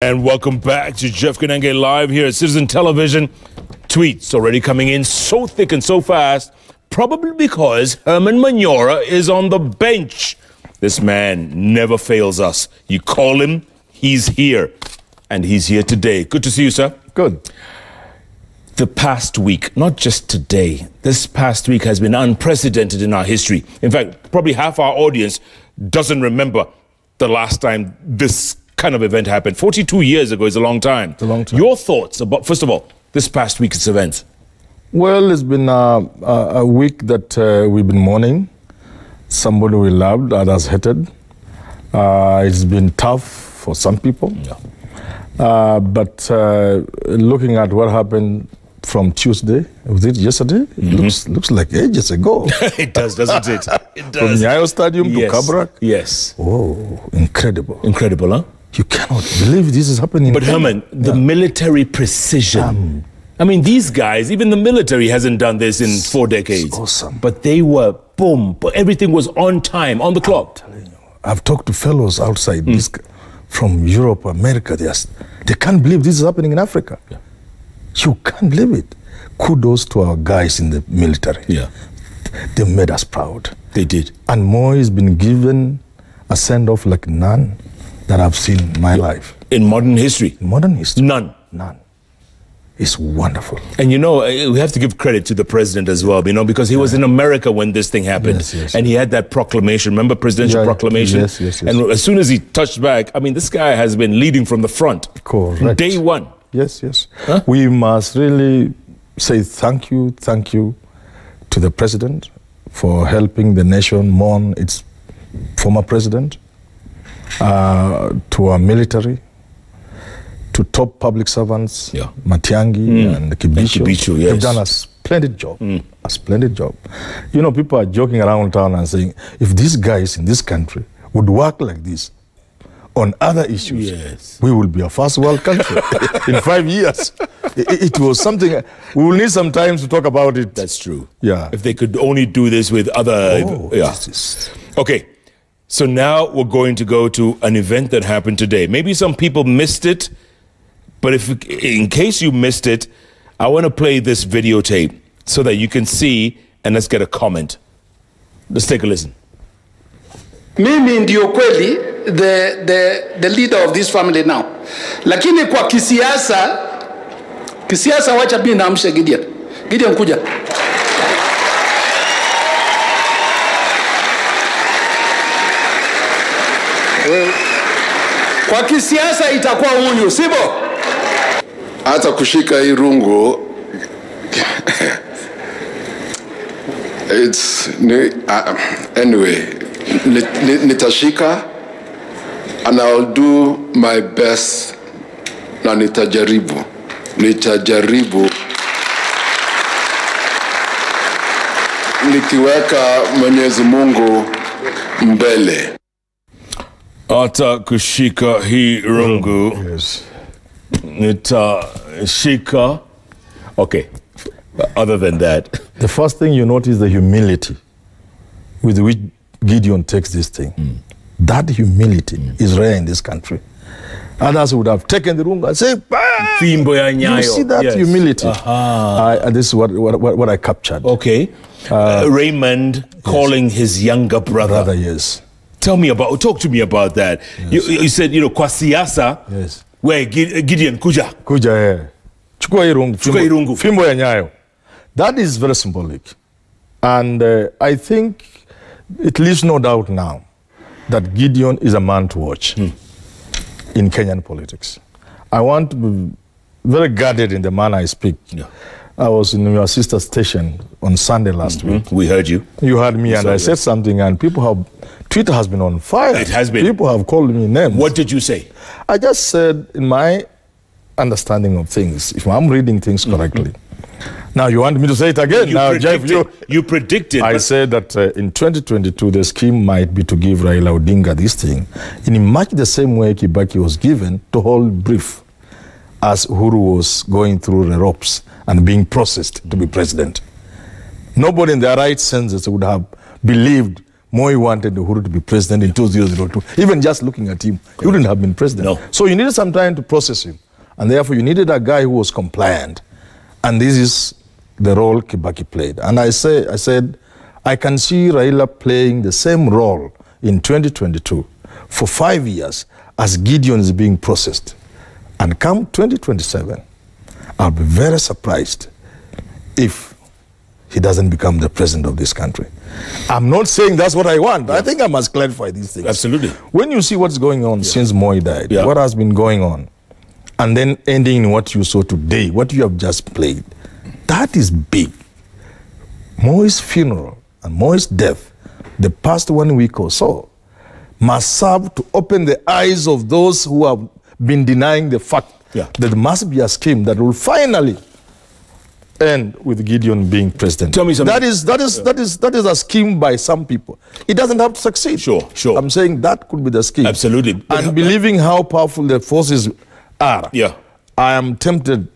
And welcome back to Jeff Kenenge Live here at Citizen Television. Tweets already coming in so thick and so fast, probably because Herman Manyora is on the bench. This man never fails us. You call him, he's here. And he's here today. Good to see you, sir. Good. The past week, not just today, this past week has been unprecedented in our history. In fact, probably half our audience doesn't remember the last time this kind of event happened. 42 years ago is a long time. It's a long time. Your thoughts about, first of all, this past week's events? Well, it's been a week that we've been mourning. Somebody we loved, others hated. It's been tough for some people. Yeah. But looking at what happened from Tuesday, was it yesterday? It looks like ages ago. It does, doesn't it? It does. From Nyayo Stadium to Kabrak. Yes. Oh, incredible. Incredible, huh? You cannot believe this is happening. But Herman, the military precision. I mean, these guys, even the military hasn't done this in 4 decades. Awesome. But they were, boom, everything was on time, on the clock. I'm telling you, I've talked to fellows outside this, from Europe, America. They can't believe this is happening in Africa. Yeah. You can't believe it. Kudos to our guys in the military. Yeah. They made us proud. They did. And Mo has been given a send-off like none that I've seen in my life. In modern history? In modern history. None. None. It's wonderful. And you know, we have to give credit to the president as well, you know, because he was in America when this thing happened. Yes, yes. And he had that proclamation, remember presidential proclamation? Yes, yes, yes. And as soon as he touched back, I mean, this guy has been leading from the front. Correct. Day one. Yes, yes. Huh? We must really say thank you to the president for helping the nation mourn its former president, to our military, to top public servants, Matiangi and Kibicho. Yes. They've done a splendid job, a splendid job. You know, people are joking around town and saying, if these guys in this country would work like this on other issues, we will be a first world country in 5 years. It was something, we will need some time to talk about it. That's true. Yeah. If they could only do this with other... Okay. So now we're going to go to an event that happened today. Maybe some people missed it, but in case you missed it, I want to play this videotape so that you can see and let's get a comment. Let's take a listen. Mimi ndio kweli the leader of this family now. Lakini kwa kisiasa wacha mimi naamsha Gideon. Gideon kuja. Kwa kisiasa itakuwa huyu, sibo? Hata kushika hii rungu anyway, nitashika and I'll do my best na nitajaribu nikiweka Mwenyezi Mungu mbele. Hata kushika hii rungu. Yes. Nitashika. Okay. Other than that, the first thing you notice the humility with which Gideon takes this thing. That humility is rare in this country. Others would have taken the room and said, you see that humility? And this is what I captured. Okay. Raymond calling his younger brother. Yes. Talk to me about that. Yes. You said, you know, kwa siasa, where Gideon kuja. Chukua irungu. Fimbo ya Nyayo. That is very symbolic. And I think it leaves no doubt now that Gideon is a man to watch in Kenyan politics. I want to be very guarded in the manner I speak. Yeah. I was in your sister's station on Sunday last week. We heard you. You heard me, and I said something, and Twitter has been on fire. It has been. People have called me names. What did you say? I just said, in my understanding of things, if I'm reading things correctly. Now you want me to say it again? You predicted. I said that in 2022, the scheme might be to give Raila Odinga this thing in much the same way Kibaki was given to hold brief as Uhuru was going through the ropes and being processed to be president. Nobody in their right senses would have believed Moi wanted Uhuru to be president in 2002. Even just looking at him, he wouldn't have been president. No. So you needed some time to process him. And therefore, you needed a guy who was compliant. And this is the role Kibaki played. And I said, I can see Raila playing the same role in 2022 for 5 years as Gideon is being processed. And come 2027, I'll be very surprised if he doesn't become the president of this country. I'm not saying that's what I want. I think I must clarify these things. Absolutely. When you see what's going on since Moi died, what has been going on, and then ending in what you saw today, what you have just played, that is big. Moi's funeral and Moi's death, the past 1 week or so, must serve to open the eyes of those who have been denying the fact that there must be a scheme that will finally end with Gideon being president. Tell me something. That is a scheme by some people. It doesn't have to succeed. Sure. I'm saying that could be the scheme. Absolutely. And believing how powerful the forces are, I am tempted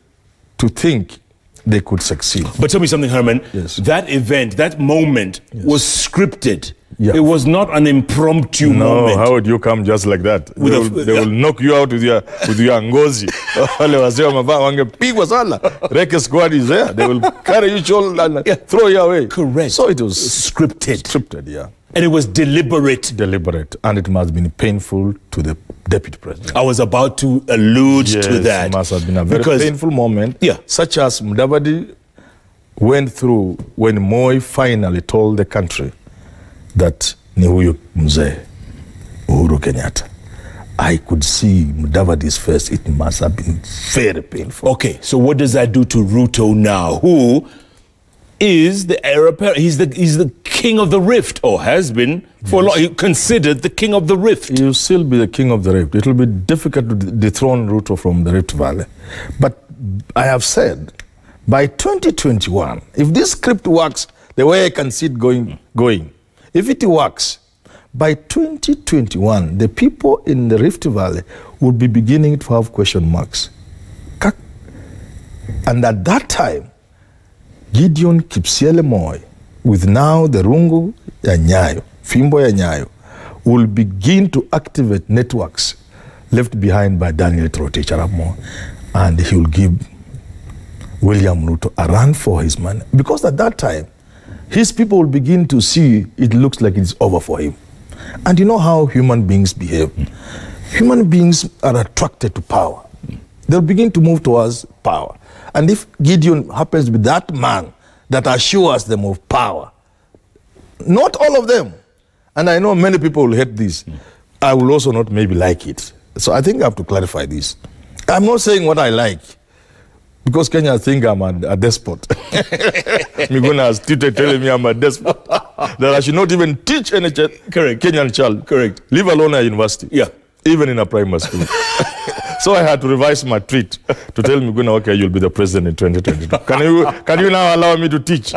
to think they could succeed. But tell me something, Herman. Yes. That event, that moment was scripted. Yeah. It was not an impromptu moment. How would you come just like that? They will knock you out with your ngozi. Wale wazee wamevaa wangepigwa sana. Reke squad is there. They will carry you shoulder and throw you away. Correct. So it was scripted. Scripted, yeah. And it was deliberate. Deliberate. And it must have been painful to the deputy president. I was about to allude to that. It must have been a very painful moment. Such as Mudavadi went through when Moi finally told the country that ni huyu mzee Uhuru Kenyatta. I could see Mudavadi's face. It must have been very painful. Okay, so what does that do to Ruto now, who is the heir apparent? He's the king of the rift, or has been for long, considered the king of the rift. He'll still be the king of the rift. It will be difficult to dethrone Ruto from the Rift Valley. But I have said, by 2021, if this script works the way I can see it going, if it works, by 2021, the people in the Rift Valley will be beginning to have question marks. And at that time, Gideon Kipsiele Moi, with now the Rungu ya Nyayo, Fimbo ya Nyayo, will begin to activate networks left behind by Daniel Toroitich arap Moi, and he will give William Ruto a run for his money. Because at that time, his people will begin to see it looks like it's over for him. And you know how human beings behave. Human beings are attracted to power. They'll begin to move towards power. And if Gideon happens to be that man that assures them of power, not all of them, and I know many people will hate this, I will also not maybe like it. So I think I have to clarify this. I'm not saying what I like, because Kenya think I'm a despot. Miguna has tweeted telling me I'm a despot. That I should not even teach any Kenyan child. Correct. Leave alone a university. Yeah. Even in a primary school. So I had to revise my tweet to tell Miguna, okay, you'll be the president in 2022. Can you now allow me to teach?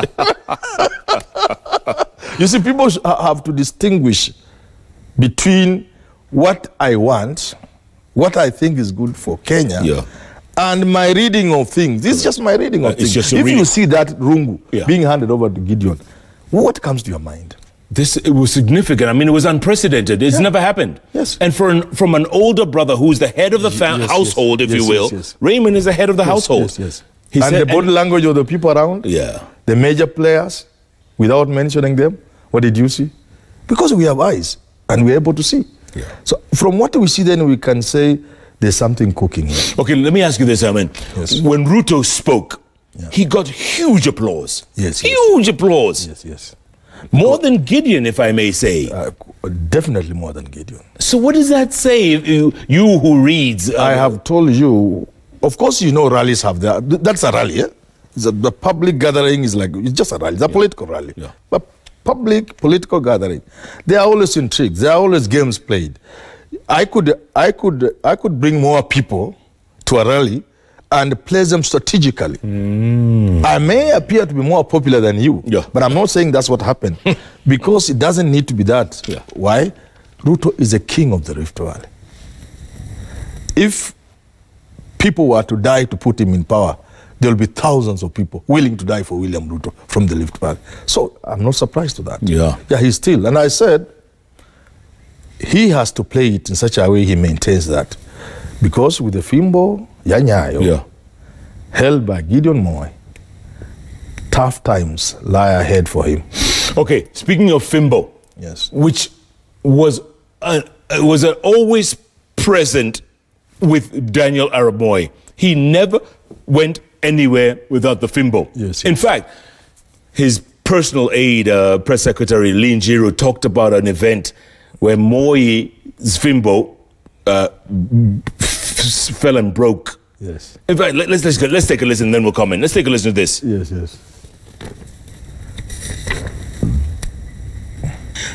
You see, people have to distinguish between what I want, what I think is good for Kenya, and my reading of things. This is just my reading of things. If you see that Rungu being handed over to Gideon, what comes to your mind? It was significant. I mean, it was unprecedented. It's never happened. Yes. And from an older brother who's the head of the household, if you will, Raymond is the head of the household. Yes. And the body language of the people around, the major players, without mentioning them, what did you see? Because we have eyes and we're able to see. So from what we see, then we can say there's something cooking here. Okay, let me ask you this, Amen. When Ruto spoke, he got huge applause. Huge applause. Yes. More than Gideon, if I may say. Definitely more than Gideon. So what does that say, you who reads? I have told you, of course you know rallies have that. That's a rally, the public gathering is like, it's just a rally. It's a political rally. But public political gathering, they are always intrigued. There are always games played. I could bring more people to a rally and place them strategically. I may appear to be more popular than you, but I'm not saying that's what happened. Because it doesn't need to be that. Why? Ruto is a king of the Rift Valley. If people were to die to put him in power, there will be thousands of people willing to die for William Ruto from the Rift Valley. So I'm not surprised to that. Yeah. Yeah, he's still. And I said, he has to play it in such a way he maintains that. Because with the Fimbo Yanyayo, held by Gideon Moy, tough times lie ahead for him. Okay, speaking of Fimbo, yes, which was always present with Daniel Arap Moi. He never went anywhere without the Fimbo. Yes, in fact, his personal aide, press secretary Lin Jiru, talked about an event where Moi's Fimbo fell and broke. Yes. In fact, let's take a listen, then we'll comment. Let's take a listen to this. Yes, yes.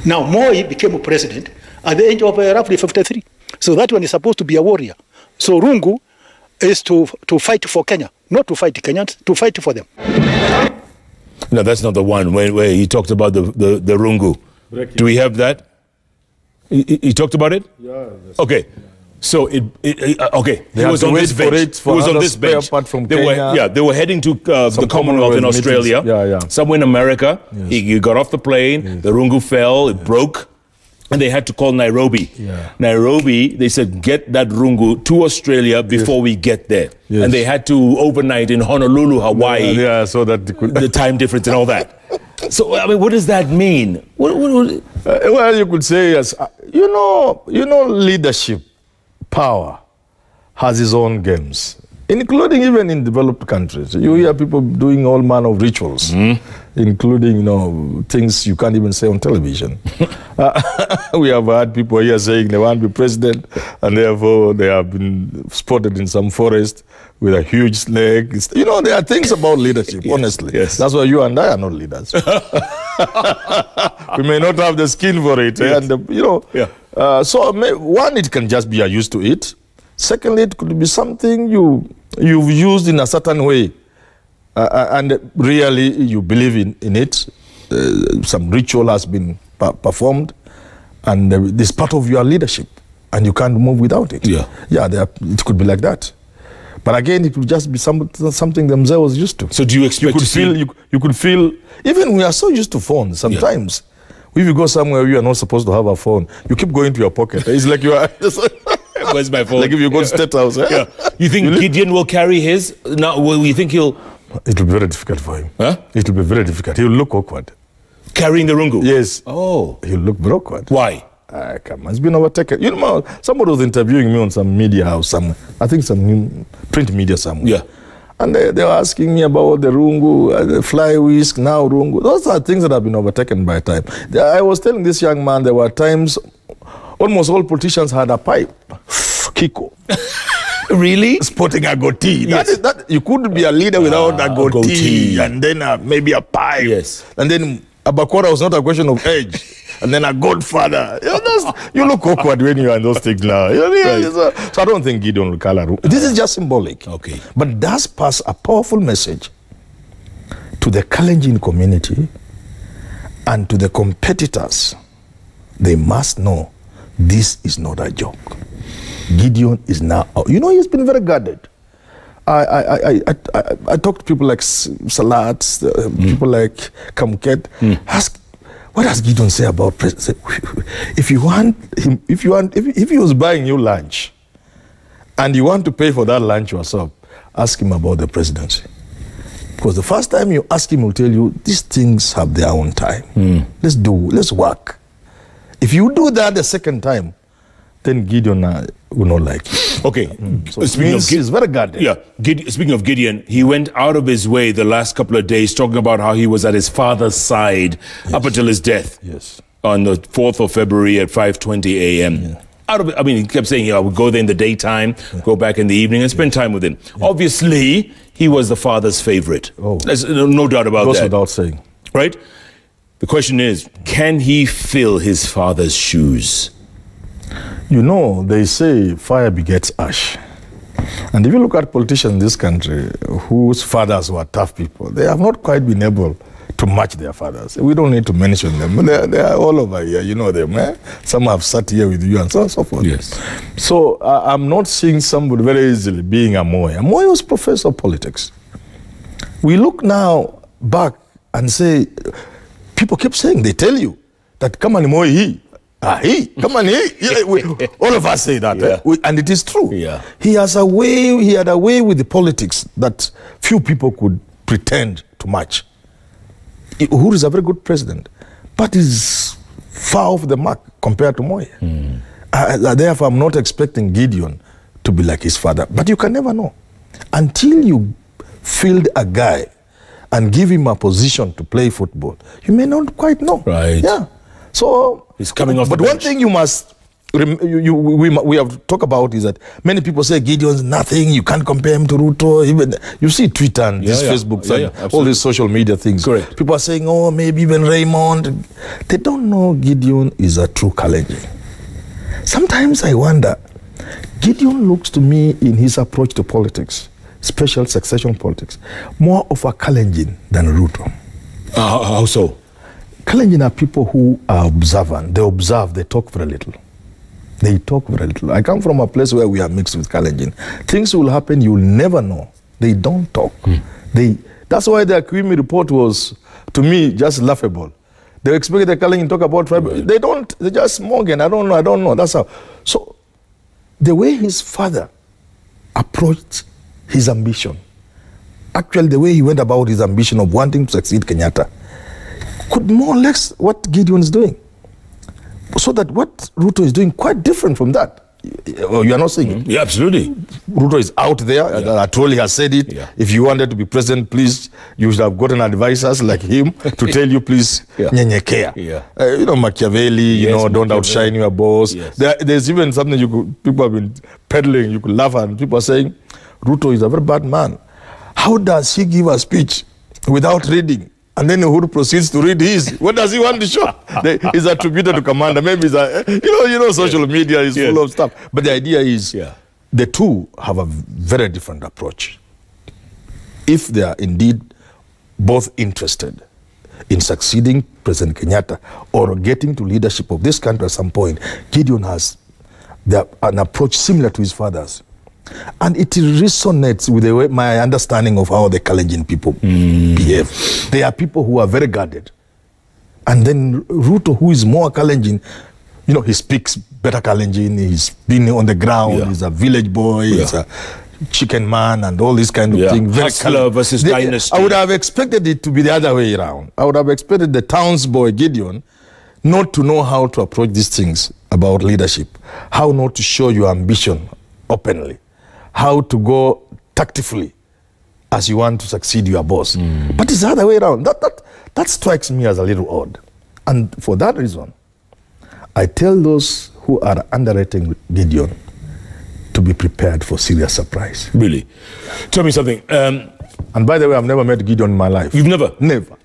Now, Moi became a president at the age of roughly 53. So that one is supposed to be a warrior. So Rungu is to fight for Kenya, not to fight Kenyans, to fight for them. No, that's not the one where he talked about the Rungu. Do we have that? He talked about it? Yeah. Okay. So okay. They he was on this bench. He was on this bench. They were heading to the Commonwealth in Australia. Somewhere in America. Yes. He got off the plane. Yes. The Rungu fell. It broke. And they had to call Nairobi. Yeah. Nairobi, they said, get that Rungu to Australia before we get there. Yes. And they had to overnight in Honolulu, Hawaii. Yeah, so that the time difference and all that. So, I mean, what does that mean? Well, you could say, yes, you know, leadership, power, has its own games, including even in developed countries. You hear people doing all manner of rituals, including, things you can't even say on television. We have had people here saying they want to be president, and therefore they have been spotted in some forest with a huge snake. There are things about leadership, honestly. Yes. That's why you and I are not leaders. We may not have the skin for it. Yes. So, one, it can just be used to it. Secondly, it could be something you've used in a certain way, and really you believe in it. Some ritual has been performed, and this part of your leadership, and you can't move without it. Yeah, it could be like that. But again, it could just be something themselves used to. So do you expect you could feel, even we are so used to phones sometimes. If you go somewhere you are not supposed to have a phone, you keep going to your pocket. It's like you are... Where's my phone? Like if you go to State House. Yeah. You think Gideon will carry his? No, you think he'll... It will be very difficult for him. Huh? It will be very difficult. He'll look awkward. Carrying the Rungu? Yes. Oh. He'll look very awkward. Why? Come on, it's been overtaken. Somebody was interviewing me on some media house somewhere. I think some print media somewhere. Yeah. And they were asking me about the Rungu, the fly whisk, now Rungu. Those are things that have been overtaken by time. I was telling this young man there were times almost all politicians had a pipe. Kiko. Really? Sporting a goatee. Yes. That you couldn't be a leader without a goatee. And then maybe a pipe. Yes. And then a bakora was not a question of age. And then a godfather. You look awkward when you are in those things now. So I don't think Gideon will call her. This is just symbolic. Okay. But it does pass a powerful message to the Kalenjin community and to the competitors. They must know this is not a joke. Gideon is now, he's been very guarded. I talk to people like Salat, people like Kamket. Ask, what does Gideon say about president? If he was buying you lunch, and you want to pay for that lunch yourself, ask him about the presidency. Because the first time you ask him, he'll tell you these things have their own time. Let's work. If you do that the second time, then Gideon will not like it. Okay. So speaking of Gideon, very guarded. Yeah. Speaking of Gideon, he went out of his way the last couple of days talking about how he was at his father's side up until his death. Yes. On the 4th of February at 5:20 a.m. Yeah. He kept saying, I would go there in the daytime, go back in the evening and spend time with him. Yeah. Obviously, he was the father's favorite. There's no doubt about that. Goes without saying. Right? The question is, can he fill his father's shoes? They say fire begets ash. And if you look at politicians in this country whose fathers were tough people, they have not quite been able to match their fathers. We don't need to mention them. They are all over here. You know them. Some have sat here with you and so on and so forth. Yes. So I'm not seeing somebody very easily being a Moi. A Moi was professor of politics. We look now back and say, people keep saying, they tell you that come on, he, come on, all of us say that, and it is true. Yeah. He had a way with the politics that few people could pretend to match. Uhuru is a very good president, but is far off the mark compared to Moi. Therefore, I'm not expecting Gideon to be like his father, but you can never know. Until you field a guy and give him a position to play football, you may not quite know. Right. Yeah. So he's coming off. But one thing you must we have talked about is that many people say Gideon's nothing. You can't compare him to Ruto. Even you see Twitter and this Facebook and all these social media things. Correct. People are saying, oh, maybe even Raymond. They don't know Gideon is a true Kalenjin. Sometimes I wonder, Gideon looks to me in his approach to politics, special succession politics, more of a Kalenjin than Ruto. How so? Kalenjin are people who are observant. They observe, they talk very little. They talk very little. I come from a place where we are mixed with Kalenjin. Things will happen, you will never know. They don't talk. That's why the Akwimi report was, to me, just laughable. They expected the Kalenjin to talk about tribal. Right. They don't. They just Morgan. I don't know. That's how. So, the way his father approached his ambition, actually the way he went about his ambition of wanting to succeed Kenyatta, could more or less what Gideon is doing. So that what Ruto is doing quite different from that. You are not saying it? Yeah, absolutely. Ruto is out there. Atroli has said it. If you wanted to be president, please, you should have gotten advisors like him to tell you, please, nyenyekea. You know, Machiavelli, don't outshine your boss. There's even something people have been peddling, you could laugh at. People are saying, Ruto is a very bad man. How does he give a speech without reading? And then Uhuru proceeds to read his. What does he want to show? He's attributed to commander. Maybe it's a, social media is full of stuff. But the idea is the two have a very different approach. If they are indeed both interested in succeeding President Kenyatta or getting to leadership of this country at some point, Gideon has an approach similar to his father's. And it resonates with the way, my understanding of how the Kalenjin people behave. They are people who are very guarded. And then Ruto, who is more Kalenjin, he speaks better Kalenjin, he's been on the ground, he's a village boy, he's a chicken man and all these kind of things. Hustler versus dynasty. I would have expected it to be the other way around. I would have expected the townsboy Gideon not to know how to approach these things about leadership, how not to show your ambition openly, how to go tactfully as you want to succeed your boss. But it's the other way around. That strikes me as a little odd. And for that reason, I tell those who are underrating Gideon to be prepared for serious surprise. Really? Tell me something. And by the way, I've never met Gideon in my life. You've never? Never.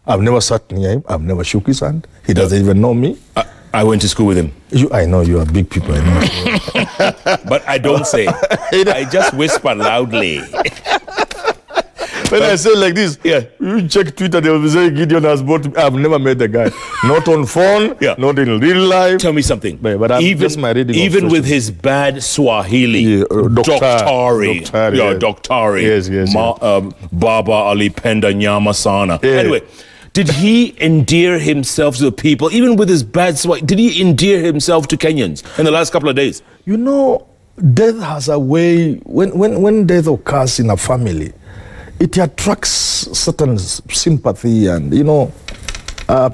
I've never sat near him. I've never shook his hand. He doesn't even know me. I went to school with him. I know you are big people. I know. But I don't say. I just whisper loudly. When I say like this, you check Twitter, they will be saying Gideon has bought me. I've never met the guy. Not on phone, not in real life. Tell me something. But even with his bad Swahili, Doctari. Baba Ali Penda Nyama Sana. Anyway, did he endear himself to the people, even with his bad Swahili? Did he endear himself to Kenyans in the last couple of days? Death has a way, when death occurs in a family, it attracts certain sympathy and,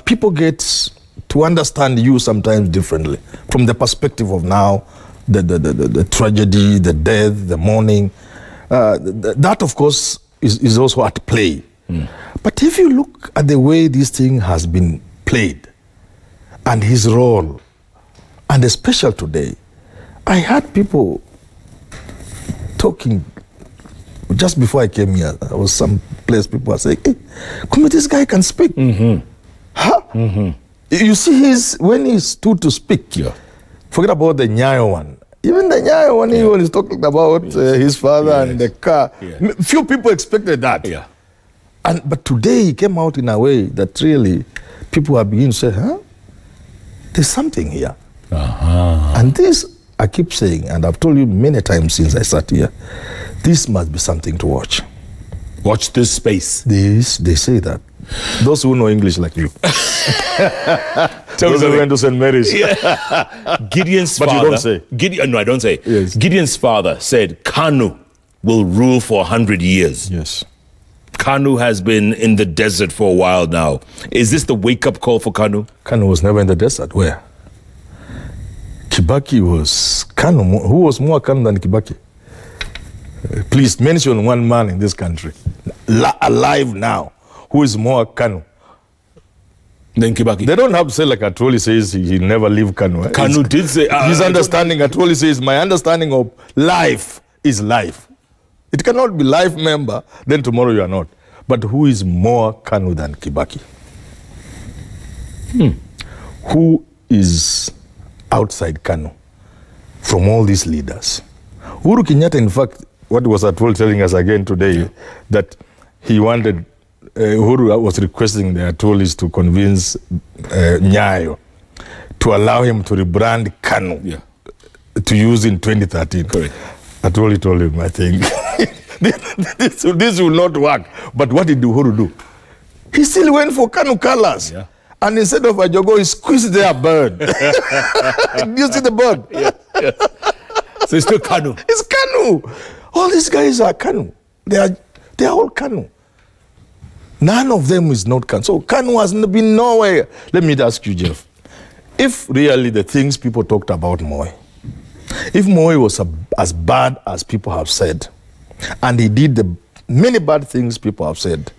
people get to understand you sometimes differently from the perspective of now, the tragedy, the death, the mourning. That, of course, is also at play. But if you look at the way this thing has been played and his role, and especially today, I had people talking just before I came here. There was some place people were saying, hey, come, this guy can speak. You see, when he stood to speak, forget about the Nyayo one. Even the Nyayo one, he was talking about his father and the car. Few people expected that. But today he came out in a way that really people are beginning to say, there's something here. And this, I keep saying, and I've told you many times since I sat here, this must be something to watch. Watch this space. They say that. Those who know English like you. Those who went to St. Mary's. Yeah. Gideon's but father. You don't say. Gideon, no, I don't say. Yes. Gideon's father said Kanu will rule for 100 years. Yes. Kanu has been in the desert for a while now. Is this the wake-up call for Kanu? Kanu was never in the desert. Where? Kibaki was Kanu. Who was more Kanu than Kibaki? Please mention one man in this country alive now who is more Kanu than Kibaki. They don't have to say like Atwoli says he'll never leave Kanu. Kanu did say... his understanding, Atwoli says, my understanding of life is life. It cannot be life member, then tomorrow you are not. But who is more Kanu than Kibaki? Who is outside Kanu from all these leaders? Uhuru Kenyatta, in fact, what was Atwoli telling us again today, that he wanted, Uhuru was requesting the Atwolis to convince Nyayo to allow him to rebrand Kanu to use in 2013. Correct. Atwoli told him, I think, this will not work. But what did Uhuru do? He still went for Kanu colors. Yeah. And instead of a jogo, he squeezed their bird. Do you see the bird? Yeah. Yeah. So it's still Kanu. It's Kanu. All these guys are Kanu. They are all Kanu. None of them is not Kanu. So Kanu has been nowhere. Let me ask you, Jeff. If really the things people talked about Moi, if Moi was as bad as people have said, and he did the many bad things people have said,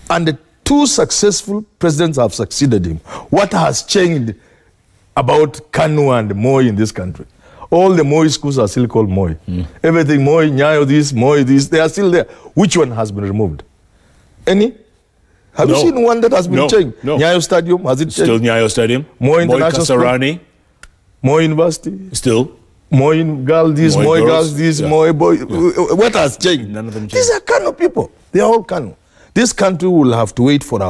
and the two successful presidents have succeeded him, what has changed about Kanu and Moi in this country? All the Moi schools are still called Moi. Everything Moi, Nyayo this, they are still there. Which one has been removed? Any? Have you seen one that has been changed? No. Nyayo Stadium, has it changed? Still Nyayo Stadium. Moi International Kasarani. Moi University. Still. Moi girl this, Moi girls this, Moi boy. What has changed? None of them changed. These are Kanu people. They are all Kanu. This country will have to wait for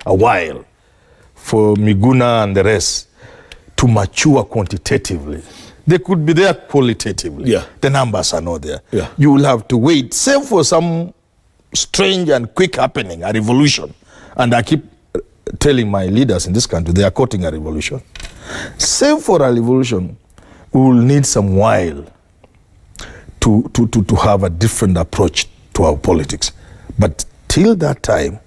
a while for Miguna and the rest to mature quantitatively. They could be there qualitatively. Yeah. The numbers are not there. Yeah. You will have to wait, save for some strange and quick happening, a revolution. And I keep telling my leaders in this country, they are courting a revolution. Save for a revolution, we will need some while to have a different approach to our politics. But till that time,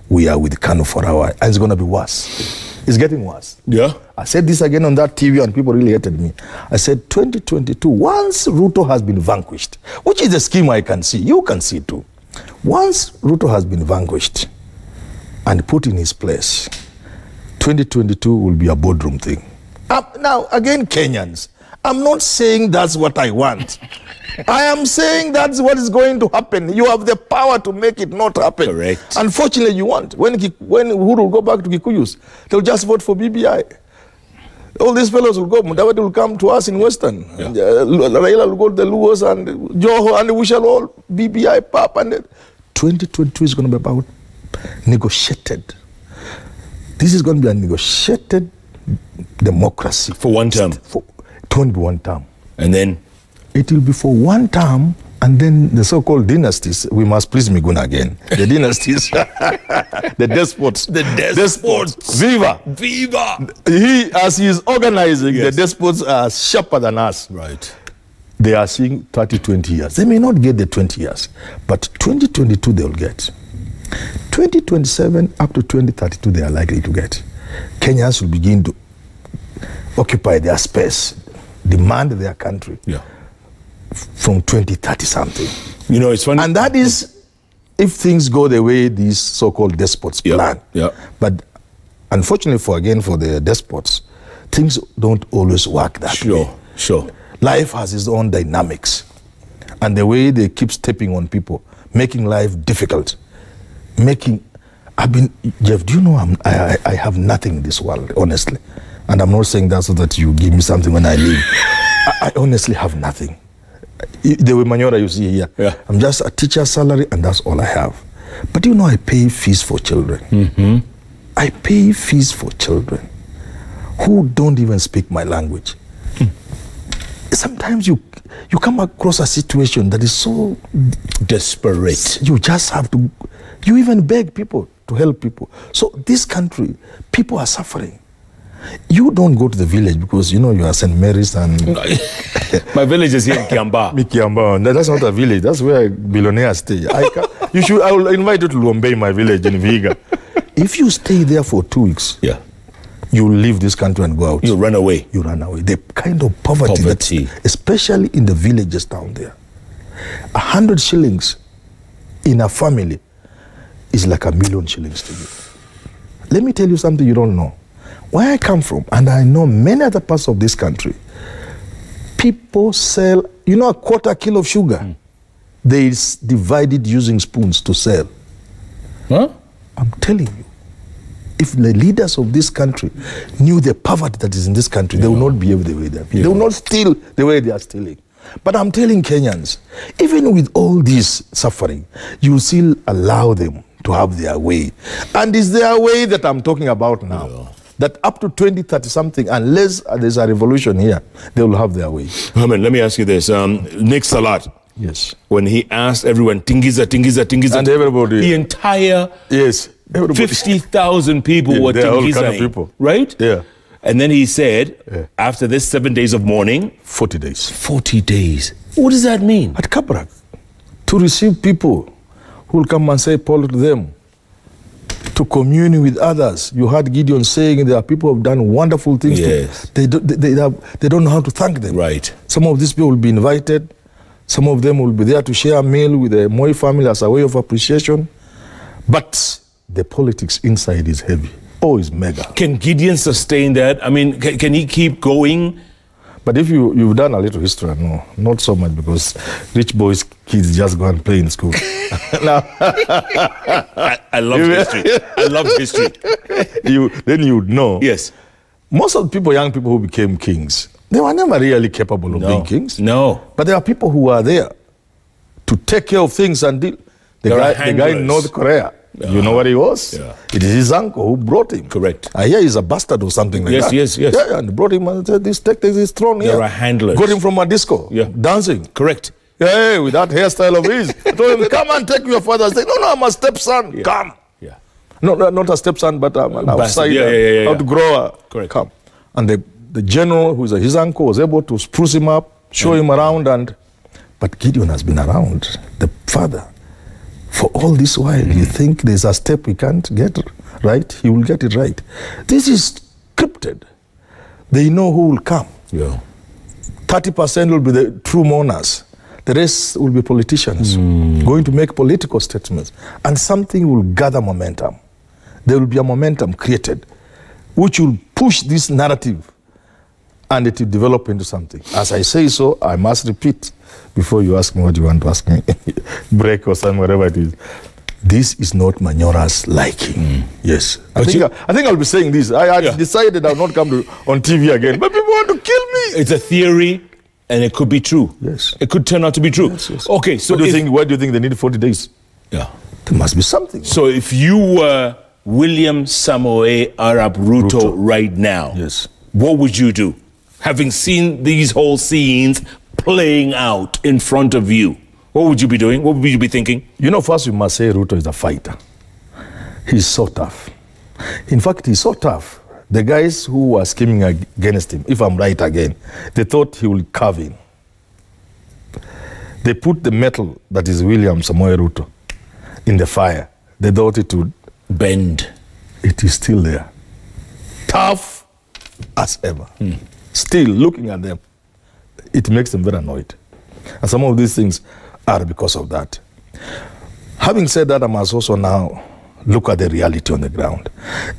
we are with Kanu for a while. And it's going to be worse. It's getting worse. Yeah. I said this again on that TV and people really hated me. I said 2022, once Ruto has been vanquished, which is a scheme I can see, you can see too. Once Ruto has been vanquished and put in his place, 2022 will be a boardroom thing. Now, again, Kenyans, I'm not saying that's what I want. I am saying that's what is going to happen. You have the power to make it not happen. Correct. Unfortunately, you want. When Uhuru will go back to Kikuyus, they'll just vote for BBI. All these fellows will go. Mudavadi will come to us in Western. Yeah. Raila will go to the Luos and Joho, and we shall all BBI, PAP. And 2022 is going to be about negotiated. This is going to be a negotiated democracy. For one term? It won't be one term. And then? It will be for one term, and then the so-called dynasties, we must please Miguna again. The dynasties, the despots. The despots. Viva. Viva. As he is organizing, the despots are sharper than us. Right. They are seeing 30, 20 years. They may not get the 20 years, but 2022 they will get. 2027 up to 2032 they are likely to get. Kenyans will begin to occupy their space, demand their country. Yeah. From 2030 something. You know, it's funny. And that is if things go the way these so-called despots plan. Yeah. But unfortunately for the despots, things don't always work that way. Sure. Life has its own dynamics. And the way they keep stepping on people, making life difficult. Jeff, do you know I have nothing in this world, honestly. And I'm not saying that so that you give me something when I leave. I honestly have nothing. The way Manyora you see here, I'm just a teacher's salary and that's all I have. But you know, I pay fees for children. I pay fees for children who don't even speak my language. sometimes you come across a situation that is so desperate. You just have to, you even beg people to help people. So this country, people are suffering. You don't go to the village because you know you are St. Mary's and... My village is here in Kiamba. Kiamba. That's not a village. That's where billionaires stay. I will invite you to Luombe, my village in Viga. If you stay there for 2 weeks, yeah, you leave this country and go out. You run away. You run away. The kind of poverty. Especially in the villages down there. 100 shillings in a family is like 1,000,000 shillings to you. Let me tell you something you don't know. Where I come from, and I know many other parts of this country, people sell, you know, a quarter kilo of sugar. They divide it using spoons to sell. Huh? I'm telling you, if the leaders of this country knew the poverty that is in this country, they would not behave the way they are. They would not steal the way they are stealing. But I'm telling Kenyans, even with all this suffering, you still allow them to have their way. And it's their way that I'm talking about now. Yeah. That up to 2030 something, unless there's a revolution here, they will have their way. Herman, let me ask you this. Nick Salat. Yes. When he asked everyone, Tingiza, Tingiza, Tingiza. And everybody. The entire 50,000 people were Tingiza. Kind of people. Right? Yeah. And then he said, after this 7 days of mourning. 40 days. 40 days. What does that mean? At Kabrak. To receive people who will come and say Paul to them. To commune with others. You heard Gideon saying there are people who have done wonderful things. Yes. They don't know how to thank them. Right. Some of these people will be invited. Some of them will be there to share a meal with the Moi family as a way of appreciation. But the politics inside is heavy. Oh, it's mega. Can Gideon sustain that? I mean, can he keep going? But if you've done a little history, no, not so much, because rich boys' kids just go and play in school. I love history. I love history. Then you would know. Yes. Most of the people, young people who became kings, they were never really capable of being kings. No. But there are people who are there to take care of things and deal. The guy in North Korea, you know what he was? Yeah. It is his uncle who brought him. Correct. I hear he's a bastard or something like that. Yes. Yeah, and brought him and said, take this throne here. There are handlers. Got him from a disco, dancing. Correct. Yeah, with that hairstyle of his. I told him, come and take your father. I said, no, I'm a stepson. Yeah. Come. Yeah. No, not a stepson, but an outsider. How to grow. Correct. Come. And the general, who is his uncle, was able to spruce him up, show him around. But Gideon has been around, the father. For all this while, you think there's a step we can't get right? He will get it right. This is scripted. They know who will come. Yeah. 30% will be the true mourners. The rest will be politicians going to make political statements. And something will gather momentum. There will be a momentum created which will push this narrative and it will develop into something. As I say so, I must repeat before you ask me what you want to ask me. Break or something, whatever it is. This is not Manyora's liking. Yes. I think I'll be saying this. I decided I'll not come on TV again. But people want to kill me. It's a theory and it could be true. Yes. It could turn out to be true. Yes. Okay, so why do you think they need 40 days? Yeah. There must be something. So if you were William Samoei Arap Ruto right now, yes, what would you do? Having seen these whole scenes playing out in front of you, what would you be doing? What would you be thinking? You know, first we must say Ruto is a fighter. He's so tough. In fact, he's so tough. The guys who were scheming against him, if I'm right again, they thought he would carve in. They put the metal that is William Samoei Ruto in the fire. They thought it would bend. It is still there. Tough as ever. Still looking at them, it makes them very annoyed. And some of these things are because of that. Having said that, I must also now look at the reality on the ground.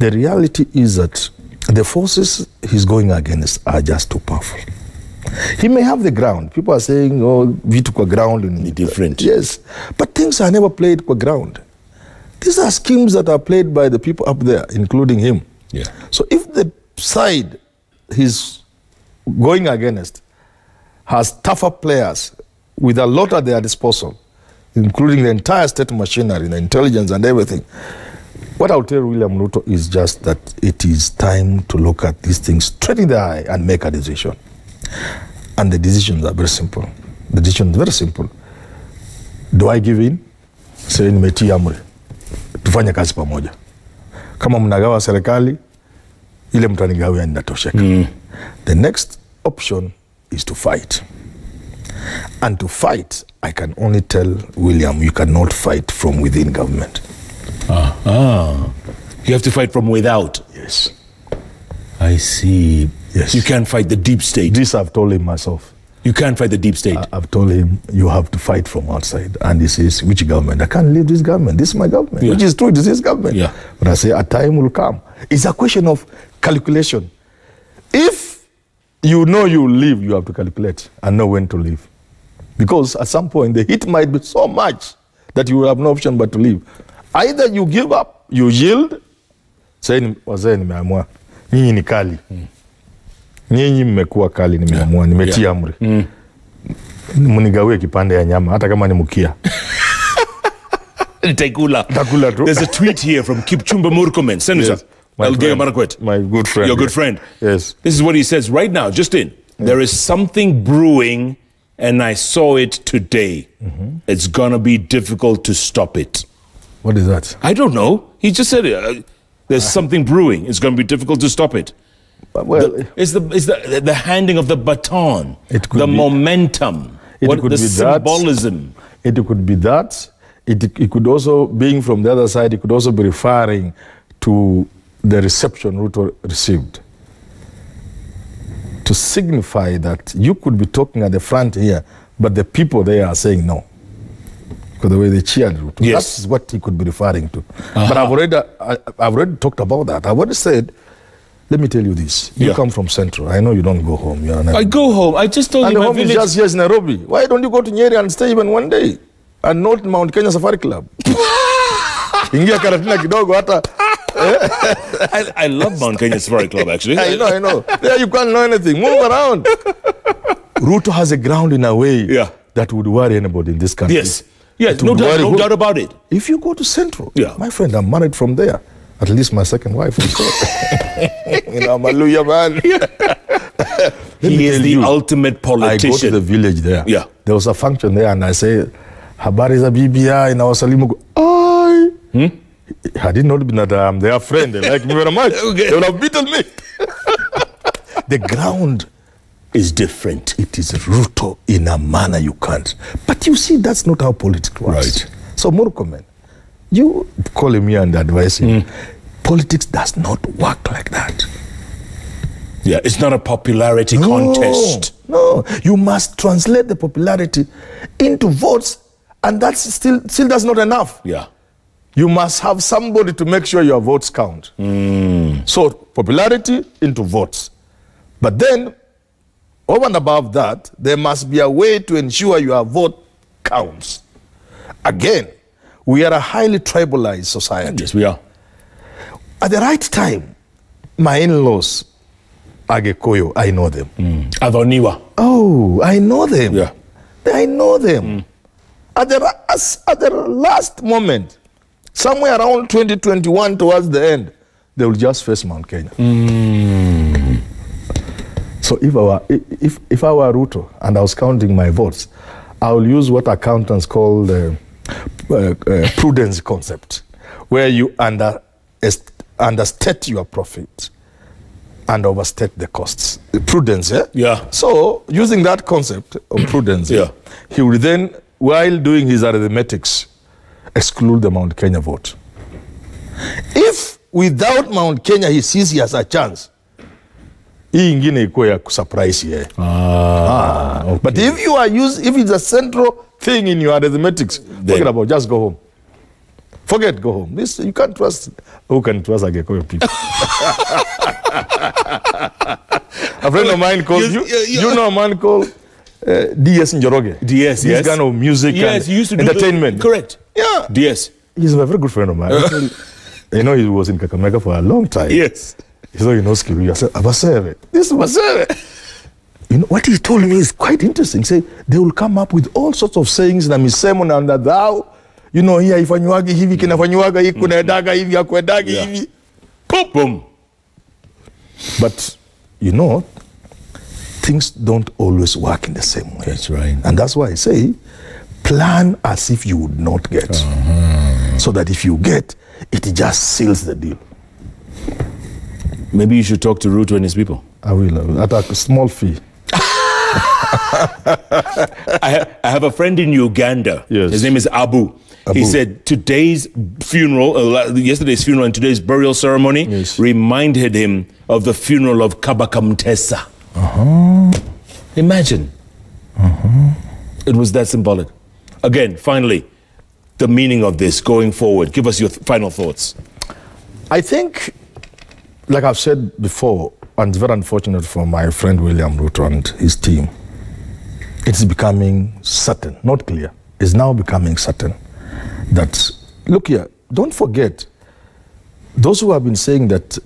The reality is that the forces he's going against are just too powerful. He may have the ground. People are saying, oh, we took a ground. In different. Yes. But things are never played for ground. These are schemes that are played by the people up there, including him. Yeah. So if the side he's going against has tougher players with a lot at their disposal, including the entire state machinery, the intelligence and everything, what I'll tell William Ruto is just that it is time to look at these things straight in the eye and make a decision. And the decisions are very simple. The decision is very simple. Do I give in? Say nimetii amri. Tufanye kazi pamoja. Kama mnagawa serikali, ile mtanigawia ninatosheka. The next option is to fight. And to fight, I can only tell William, you cannot fight from within government. You have to fight from without. Yes. I see. Yes. You can't fight the deep state. This I've told him myself. You can't fight the deep state. I've told him, you have to fight from outside. And he says, which government? I can't leave this government. This is my government. Yeah. Which is true, this is government. Yeah. But I say, a time will come. It's a question of calculation. If you know you will leave, you have to calculate and know when to leave. Because at some point, the heat might be so much that you will have no option but to leave. Either you give up, you yield, say, wazee nimeamua, nyinyi ni kali. Nyinyi mmekuwa kali, nimeamua, nimetii amri. Munigawe kipande ya nyama, hata kama ni mukia. Takula. Takula tu. There's a tweet here from Kipchumba Murkomen, Senator. Yes. My good friend. Your good friend. Yes. This is what he says right now, just in. There is something brewing, and I saw it today. It's going to be difficult to stop it. What is that? I don't know. He just said it. There's something brewing. It's going to be difficult to stop it. Well, It's the handing of the baton, it could the be, momentum, the symbolism. It could be that. It could also, being from the other side, it could also be referring to the reception Ruto received. To signify that you could be talking at the front here, but the people there are saying no. Because the way they cheered Ruto. Yes. That's what he could be referring to. But I've already talked about that. I've already said, let me tell you this. You come from Central. I know you don't go home. I go home. I just told you my home village. is just here in Nairobi. Why don't you go to Nyeri and stay even one day? And not Mount Kenya Safari Club. Ingia Karatina kidogo hata. I love Mount Kenya Safari Club, actually. I know. There you can't know anything. Move around. Ruto has a ground in a way that would worry anybody in this country. Yes. Yes, no doubt about it. If you go to Central, Yeah. my friend, I'm married from there. At least my second wife was there. You know, I'm a lawyer, man. He is the ultimate politician. I go to the village there. Yeah. There was a function there and I say, habari za BBI na wasalimu. I didn't know that I'm their friend. They like me very much. Okay. They would have beaten me. The ground is different. It is Ruto in a manner you can't. But you see, that's not how politics works. Right. So, Murkomen, you call him here and advise him. Politics does not work like that. Yeah, it's not a popularity contest. No, you must translate the popularity into votes, and that's still that's not enough. Yeah. You must have somebody to make sure your votes count. So, popularity into votes. But then, over and above that, there must be a way to ensure your vote counts. Again, we are a highly tribalized society. Yes, we are. At the right time, my in-laws, Agekoyo, I know them. Adoniwa. Oh, I know them. Yeah. I know them. At the last moment, somewhere around 2021 towards the end, they will just face Mount Kenya. So if I were Ruto and I was counting my votes, I will use what accountants call the prudence concept, where you understate your profit and overstate the costs. Prudence, yeah? Yeah. So using that concept of prudence, he will then, while doing his arithmetics, exclude the Mount Kenya vote. If without Mount Kenya he sees he has a chance, hii ingine iko ya kusurprise yeye. Okay. But if you are if it's a central thing in your arithmetics, forget about, just go home. Forget, go home. This you can't trust. Who can trust Agekoyo people? A friend of mine called you know a man called DS Njoroge. DS, this kind of music and he used to do entertainment. Correct. Yeah. DS. He's a very good friend of mine. You know, he was in Kakamega for a long time. Yes. So he knows Kiru. I said, Abasere. This is Abasere. You know, what he told me is quite interesting. Say, they will come up with all sorts of sayings, na misemo na thou. You know, here ifanywaga hivi, kinafanywaga hivi, kunaendaga hivi, hakwendaga hivi. Boom. But, you know, things don't always work in the same way. That's right. And that's why I say, plan as if you would not get. So that if you get, it just seals the deal. Maybe you should talk to Ruto and his people. I will, at a small fee. I have a friend in Uganda. Yes. His name is Abu. He said yesterday's funeral and today's burial ceremony reminded him of the funeral of Kabaka Mutesa. Imagine. It was that symbolic. Again, finally, the meaning of this going forward. Give us your final thoughts. I think, like I've said before, and it's very unfortunate for my friend William Ruto and his team, it's becoming certain, not clear, it's now becoming certain that, look here, don't forget, those who have been saying that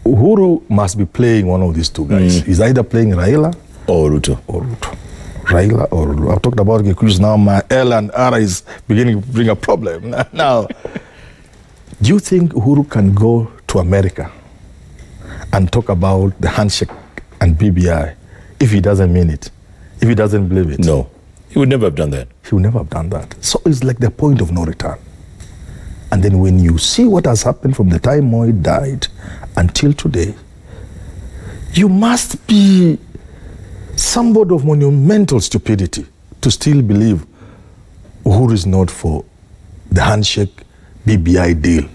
Uhuru must be playing one of these two guys. He's either playing Raila or Ruto. Raila or Ruto. I've talked about Giku's now, my L and R is beginning to bring a problem. Now, do you think Uhuru can go to America and talk about the handshake and BBI if he doesn't mean it, if he doesn't believe it? No, he would never have done that. He would never have done that. So it's like the point of no return. And then when you see what has happened from the time Moi died until today, you must be somebody of monumental stupidity to still believe Uhuru is not for the handshake BBI deal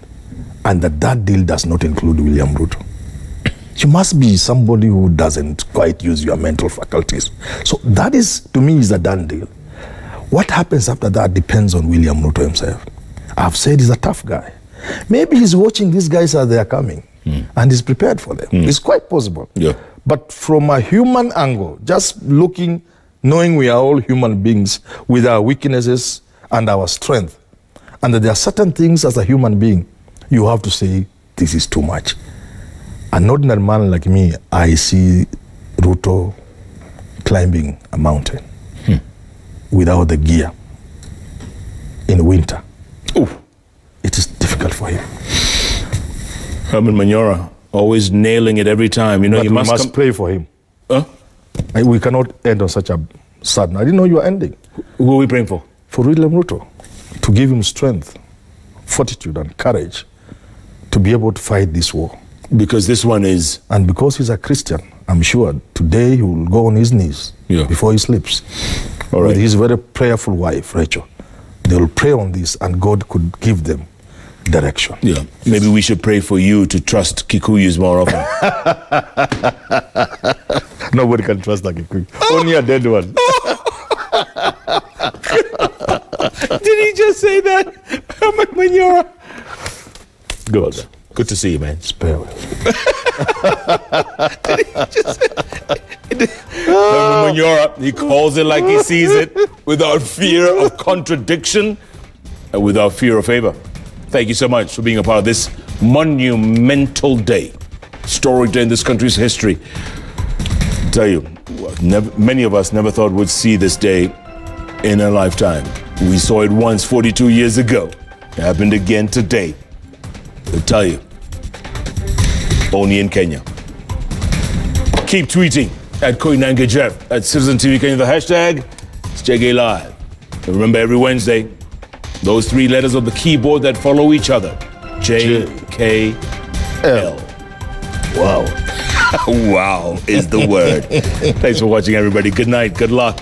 and that deal does not include William Ruto. You must be somebody who doesn't quite use your mental faculties. So that is, to me, is a done deal. What happens after that depends on William Ruto himself. I've said he's a tough guy. Maybe he's watching these guys as they are coming and he's prepared for them. It's quite possible. Yeah. But from a human angle, just looking, knowing we are all human beings with our weaknesses and our strength, and that there are certain things as a human being, you have to say, this is too much. An ordinary man like me, I see Ruto climbing a mountain without the gear in winter. It is difficult for him. Herman Manyora, always nailing it every time. You know, But you we must pray for him. Huh? We cannot end on such a sad note. I didn't know you were ending. Who are we praying for? For William Ruto, to give him strength, fortitude, and courage to be able to fight this war. Because this one is... And because he's a Christian, I'm sure today he will go on his knees before he sleeps. All right. With his very prayerful wife, Rachel. They will pray on this and God could give them direction. Yeah. Maybe we should pray for you to trust Kikuyus more often. Nobody can trust a Kikuyu. Only a dead one. Did he just say that? Herman Manyora. Good. Good to see you, man. Spare well. Herman Manyora, he calls it like he sees it, without fear of contradiction and without fear of favor. Thank you so much for being a part of this monumental day, historic day in this country's history. I tell you, many of us never thought we'd see this day in a lifetime. We saw it once 42 years ago. It happened again today. I tell you, only in Kenya. Keep tweeting at Koinange Jeff, at Citizen TV Kenya, the hashtag, it's JKLive. And remember, every Wednesday, those three letters of the keyboard that follow each other, JKL. Wow. Wow is the word. Thanks for watching, everybody. Good night. Good luck.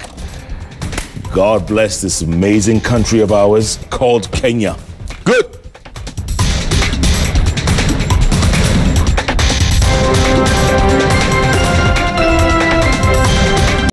God bless this amazing country of ours called Kenya.